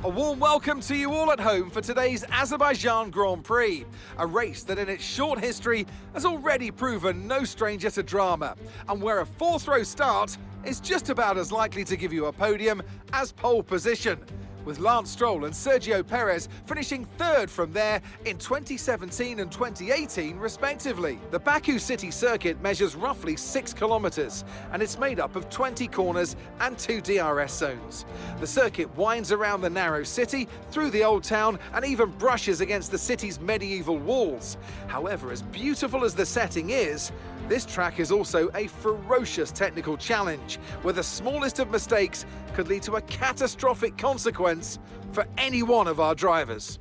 A warm welcome to you all at home for today's Azerbaijan Grand Prix, a race that in its short history has already proven no stranger to drama, and where a fourth-row start is just about as likely to give you a podium as pole position, with Lance Stroll and Sergio Perez finishing third from there in 2017 and 2018 respectively. The Baku City circuit measures roughly 6 kilometers, and it's made up of 20 corners and 2 DRS zones. The circuit winds around the narrow city, through the old town, and even brushes against the city's medieval walls. However, as beautiful as the setting is, this track is also a ferocious technical challenge, where the smallest of mistakes could lead to a catastrophic consequence for any one of our drivers.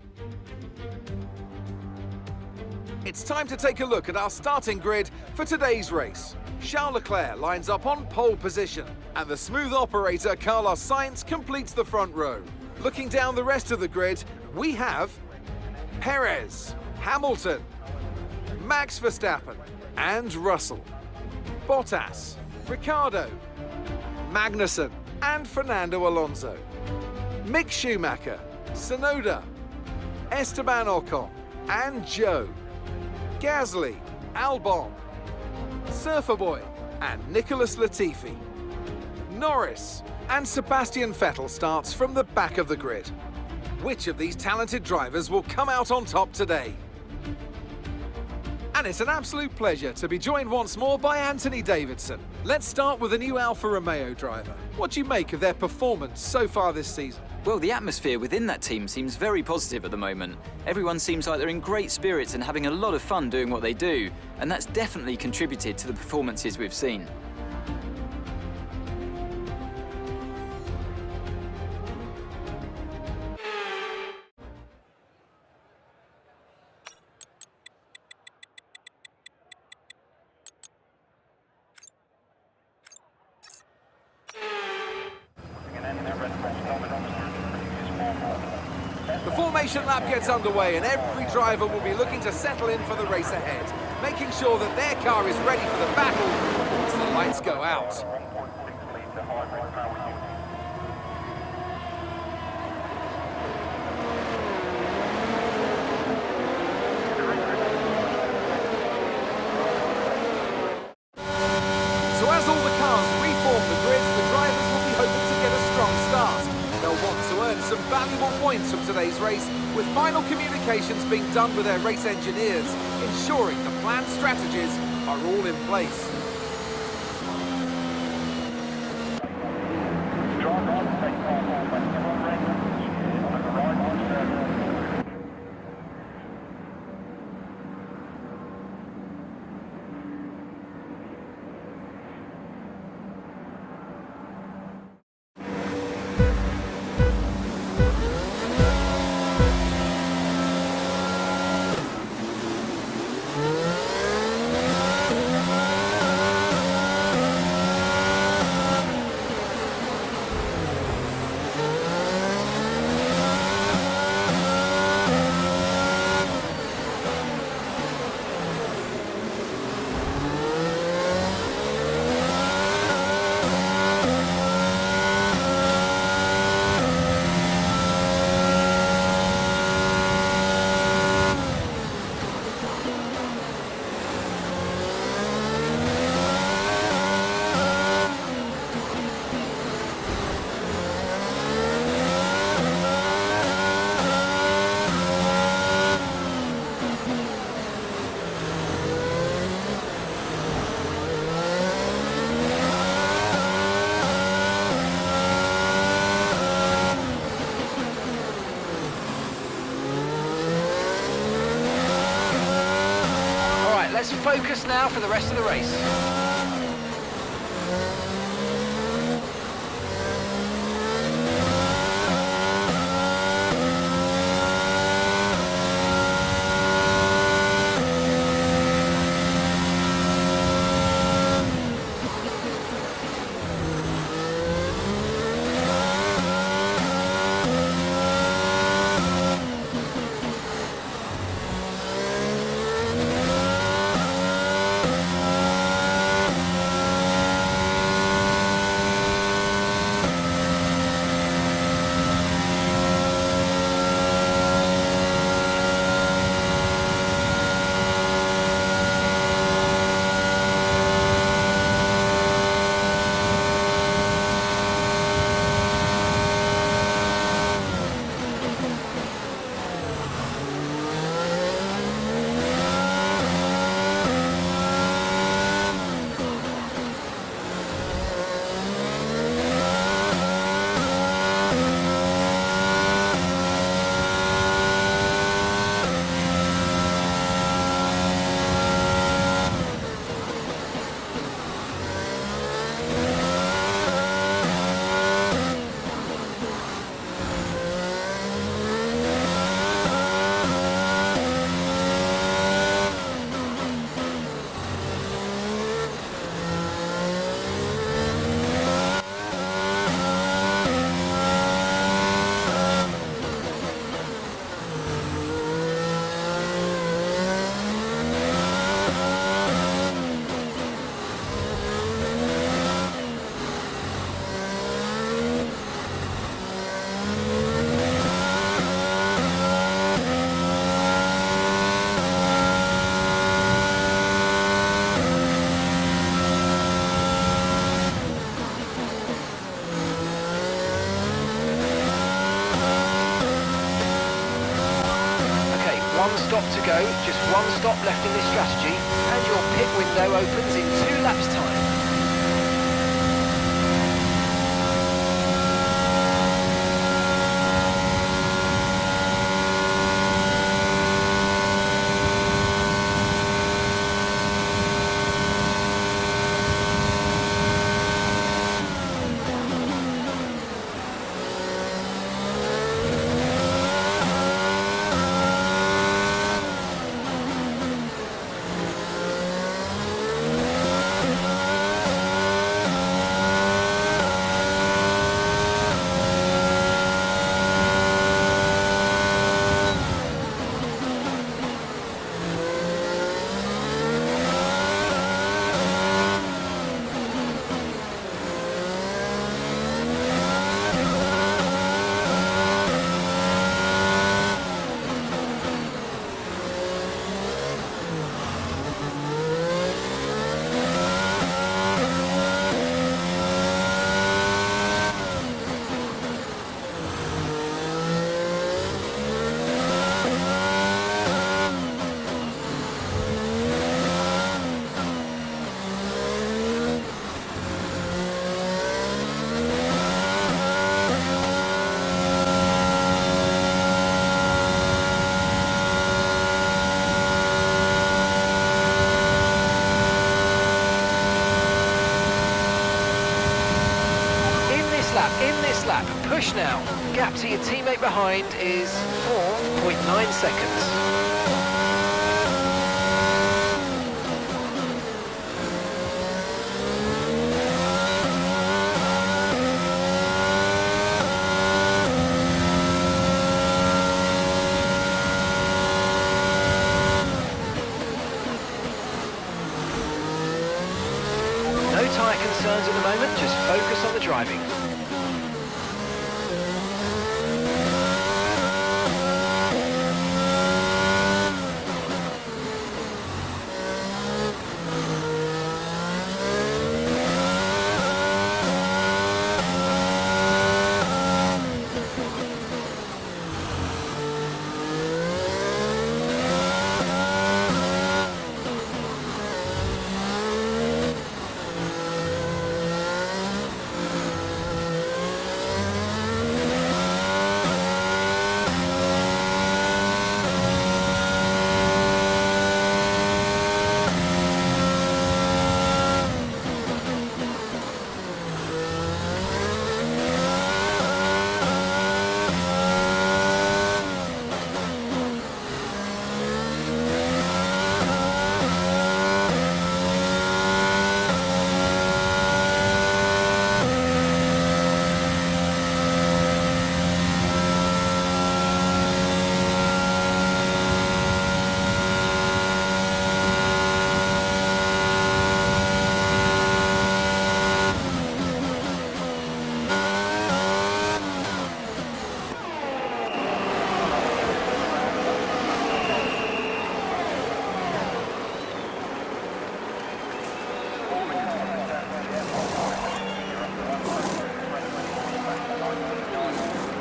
It's time to take a look at our starting grid for today's race. Charles Leclerc lines up on pole position, and the smooth operator Carlos Sainz completes the front row. Looking down the rest of the grid, we have Perez, Hamilton, Max Verstappen, and Russell, Bottas, Ricciardo, Magnussen, and Fernando Alonso, Mick Schumacher, Tsunoda, Esteban Ocon, and Joe, Gasly, Albon, Surferboy, and Nicholas Latifi. Norris and Sebastian Vettel starts from the back of the grid. Which of these talented drivers will come out on top today? And it's an absolute pleasure to be joined once more by Anthony Davidson. Let's start with the new Alfa Romeo driver. What do you make of their performance so far this season? Well, the atmosphere within that team seems very positive at the moment. Everyone seems like they're in great spirits and having a lot of fun doing what they do, and that's definitely contributed to the performances we've seen. The formation lap gets underway, and every driver will be looking to settle in for the race ahead, making sure that their car is ready for the battle once the lights go out. So as all the cars reform the grids, the drivers will be hoping to get a strong start. They'll want to earn some valuable points from today's race, with final communications being done with their race engineers, ensuring the planned strategies are all in place. Let's focus now for the rest of the race. one stop to go, just one stop left in this strategy, and your pit window opens in 2 laps' time. In this lap, push now. Gap to your teammate behind is 4.9 seconds. No tyre concerns at the moment, just focus on the driving.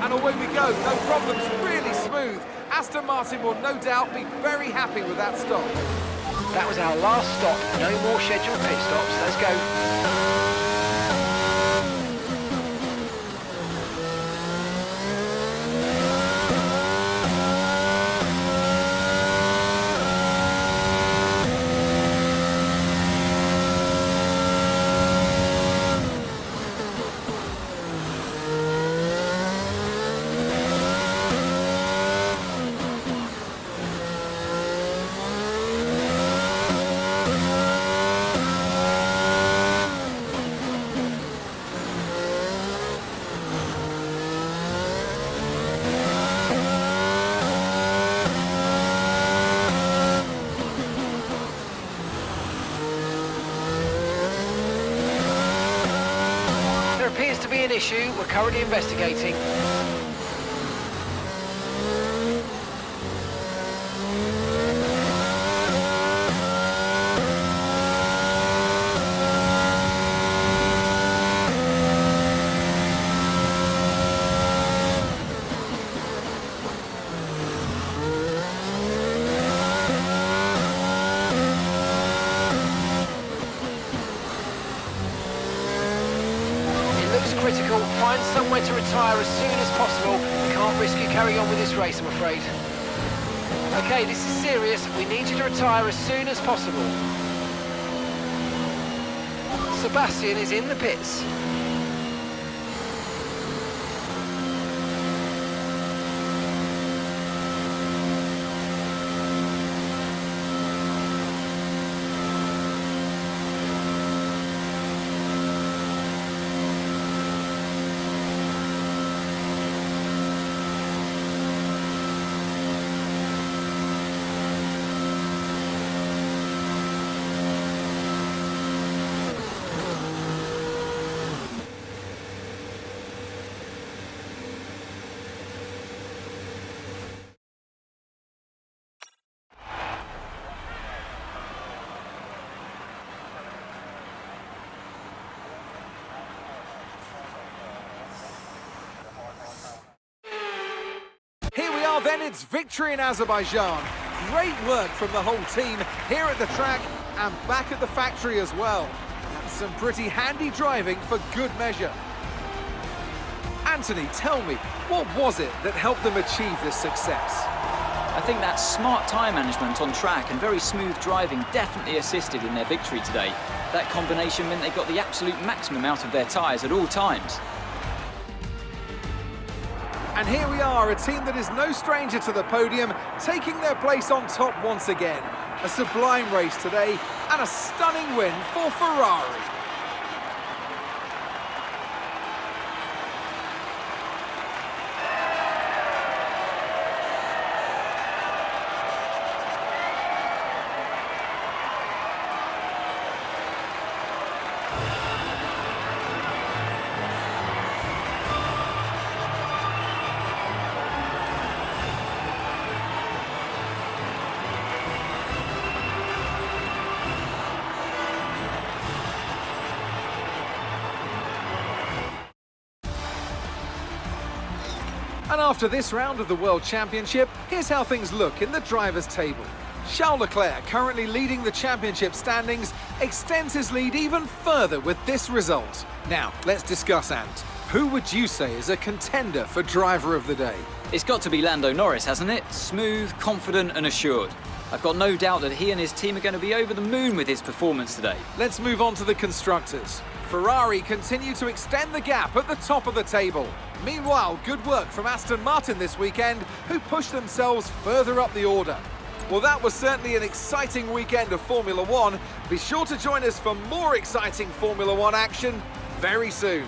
And away we go, no problems, really smooth. Aston Martin will no doubt be very happy with that stop. That was our last stop, no more scheduled pit stops, let's go. There appears to be an issue, we're currently investigating. try to retire as soon as possible. We can't risk you carrying on with this race, I'm afraid. Okay, this is serious. We need you to retire as soon as possible. Sebastian is in the pits. Here we are then, it's victory in Azerbaijan. Great work from the whole team here at the track and back at the factory as well. And some pretty handy driving for good measure. Anthony, tell me, what was it that helped them achieve this success? I think that smart tyre management on track and very smooth driving definitely assisted in their victory today. That combination meant they got the absolute maximum out of their tyres at all times. And here we are, a team that is no stranger to the podium, taking their place on top once again. A sublime race today, and a stunning win for Ferrari. And after this round of the World Championship, here's how things look in the drivers' table. Charles Leclerc, currently leading the championship standings, extends his lead even further with this result. Now, let's discuss, Ant. Who would you say is a contender for driver of the day? It's got to be Lando Norris, hasn't it? Smooth, confident and assured. I've got no doubt that he and his team are going to be over the moon with his performance today. Let's move on to the constructors. Ferrari continue to extend the gap at the top of the table. Meanwhile, good work from Aston Martin this weekend, who pushed themselves further up the order. Well, that was certainly an exciting weekend of Formula One. Be sure to join us for more exciting Formula One action very soon.